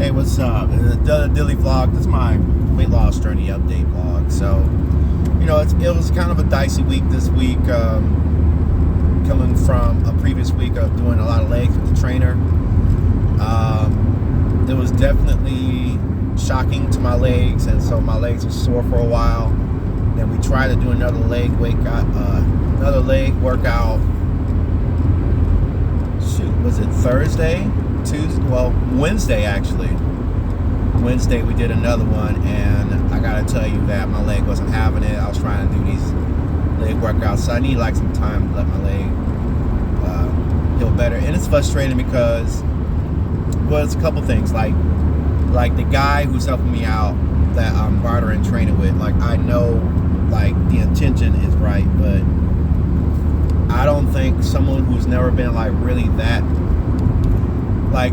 Hey, what's up? The Dilly Vlog. This is my weight loss journey update vlog. So, it was kind of a dicey week this week, coming from a previous week of doing a lot of legs with the trainer. It was definitely shocking to my legs, and so my legs were sore for a while. Then we tried to do another leg workout. Was it Thursday? Tuesday? Well, Wednesday actually. Wednesday we did another one, and I gotta tell you that my leg wasn't having it. I was trying to do these leg workouts, so I need like some time to let my leg heal better. And it's frustrating because, well, it's a couple things. Like the guy who's helping me out that I'm bartering training with, like I know like the intention is right, but I don't think someone who's never been like really that, like,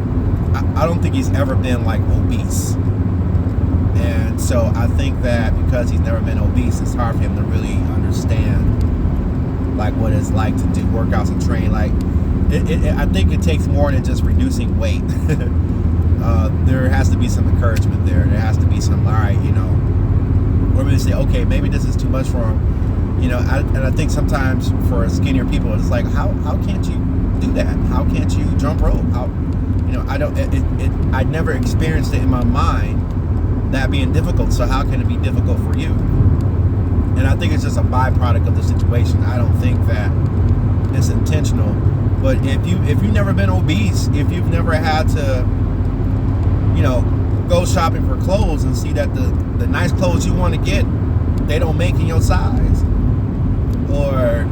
I don't think he's ever been like obese. And so I think that because he's never been obese, it's hard for him to really understand like what it's like to do workouts and train. Like I think it takes more than just reducing weight. There has to be some encouragement there. There has to be some, all right, or maybe say, okay, maybe this is too much for him. And I think sometimes for skinnier people, it's like, how can't you do that? How can't you jump rope? I never experienced it in my mind, that being difficult. So how can it be difficult for you? And I think it's just a byproduct of the situation. I don't think that it's intentional. But if you've never been obese, if you've never had to, go shopping for clothes and see that the nice clothes you want to get, they don't make in your size, or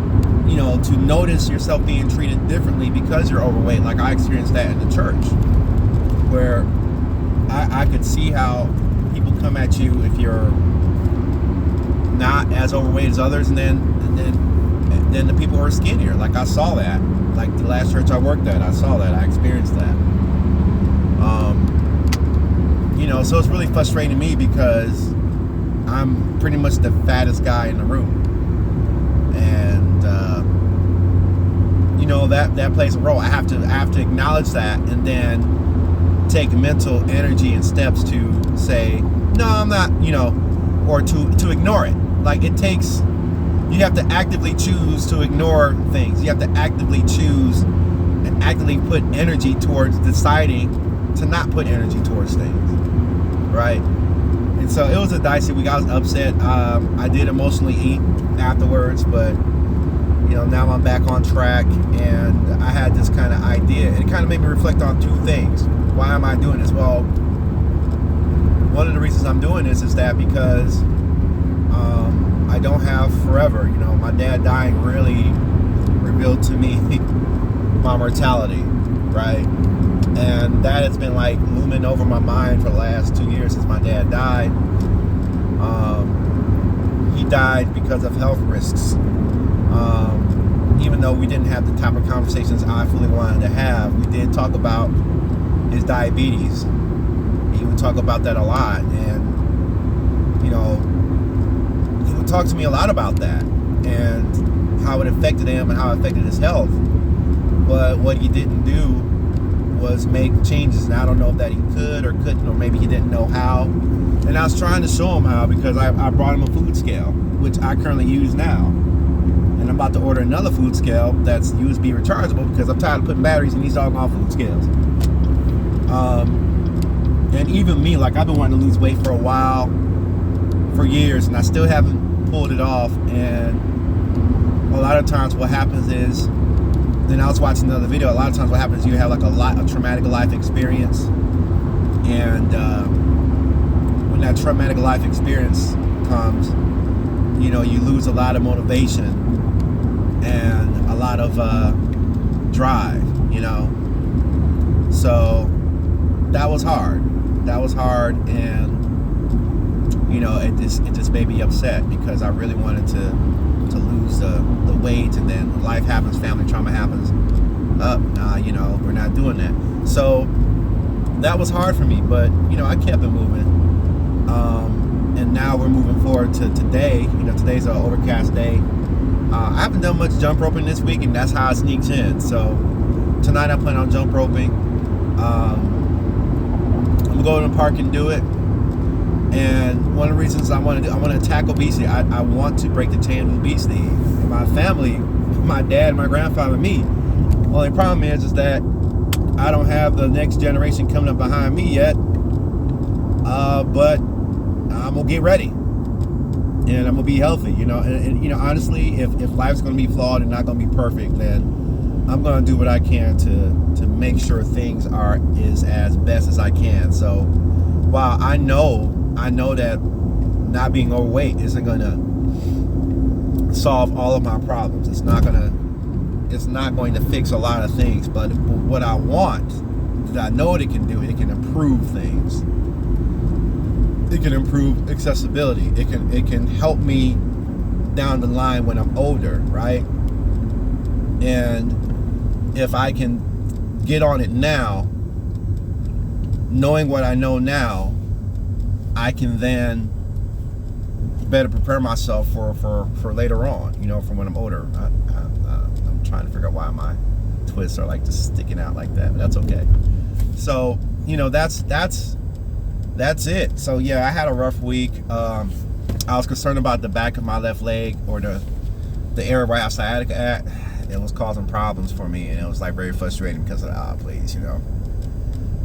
to notice yourself being treated differently because you're overweight. Like I experienced that in the church, where I could see how people come at you if you're not as overweight as others, and then the people who are skinnier. Like I saw that. Like the last church I worked at, I saw that. I experienced that. So it's really frustrating me because I'm pretty much the fattest guy in the room. And that plays a role. I have to acknowledge that, and then take mental energy and steps to say, no, I'm not, or to ignore it. Like you have to actively choose to ignore things. You have to actively choose and actively put energy towards deciding to not put energy towards things, right? And so it was a dicey week. I was upset. I did emotionally eat afterwards, but now I'm back on track, and I had this kind of idea. It kind of made me reflect on two things. Why am I doing this? Well, one of the reasons I'm doing this is that because I don't have forever. My dad dying really revealed to me my mortality, right? And that has been like looming over my mind for the last 2 years since my dad died. He died because of health risks. Even though we didn't have the type of conversations I fully wanted to have, we did talk about his diabetes. He would talk about that a lot, and he would talk to me a lot about that and how it affected him and how it affected his health. But what he didn't do was make changes, and I don't know if that he could or couldn't, or maybe he didn't know how. And I was trying to show him how, because I brought him a food scale, which I currently use now. And I'm about to order another food scale that's USB rechargeable, because I'm tired of putting batteries in these doggone food scales. And even me, like I've been wanting to lose weight for a while, for years, and I still haven't pulled it off. And a lot of times what happens is, then I was watching another video, a lot of times what happens is you have like a traumatic life experience, and when that traumatic life experience comes, you lose a lot of motivation and a lot of drive, so that was hard, and it just made me upset, because I really wanted to lose the weight, and then life happens, family trauma happens, we're not doing that. So that was hard for me, but I kept it moving, and now we're moving forward to today. Today's an overcast day. I haven't done much jump roping this week, and that's how it sneaks in. So tonight I plan on jump roping. I'm go to the park and do it. And one of the reasons I want to tackle obesity, I want to break the chain of obesity in my family, my dad, my grandfather, and me. Only problem is that I don't have the next generation coming up behind me yet. But I'm gonna get ready, and I'm gonna be healthy. And honestly, if life's gonna be flawed and not gonna be perfect, then I'm gonna do what I can to make sure things are as best as I can. So while I know that not being overweight isn't gonna solve all of my problems, it's not going to fix a lot of things, but what I want, that I know what it can do, it can improve things. It can improve accessibility. It can help me down the line when I'm older, right? And if I can get on it now, knowing what I know now, I can then better prepare myself for later on, for when I'm older. I'm trying to figure out why my twists are like just sticking out like that, but that's okay. So, that's it. So yeah, I had a rough week. I was concerned about the back of my left leg, or the area where I have sciatica at. It was causing problems for me, and it was like very frustrating because of the odd plays,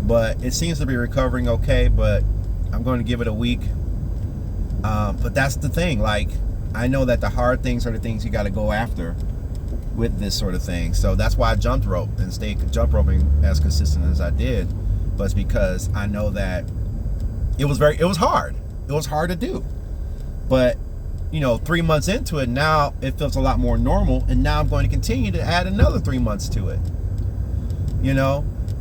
But it seems to be recovering okay, but I'm going to give it a week. But that's the thing. Like, I know that the hard things are the things you got to go after with this sort of thing. So that's why I jumped rope and stayed jump roping as consistent as I did. But it's because I know that it was hard. It was hard to do. But 3 months into it, now it feels a lot more normal, and now I'm going to continue to add another 3 months to it.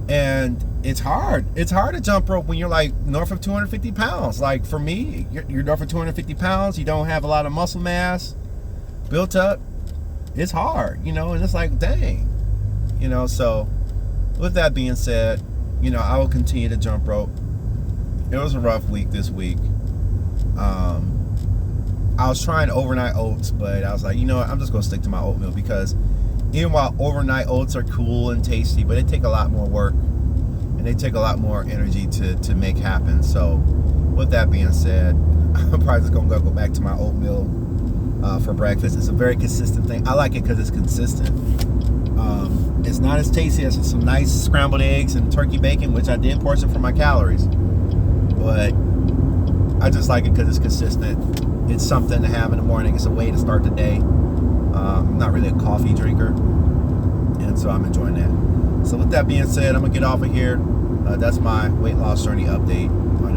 And it's hard. It's hard to jump rope when you're like north of 250 pounds. Like for me, you're north of 250 pounds. You don't have a lot of muscle mass built up. It's hard, and it's like, dang, So with that being said, I will continue to jump rope. It was a rough week this week. I was trying overnight oats, but I was like, I'm just gonna stick to my oatmeal, because even while overnight oats are cool and tasty, but they take a lot more work and they take a lot more energy to make happen. So with that being said, I'm probably just gonna go back to my oatmeal for breakfast. It's a very consistent thing. I like it because it's consistent. It's not as tasty as some nice scrambled eggs and turkey bacon, which I did portion for my calories, but I just like it because it's consistent. It's something to have in the morning. It's a way to start the day. I'm not really a coffee drinker, and so I'm enjoying that. So with that being said, I'm gonna get off of here. That's my weight loss journey update on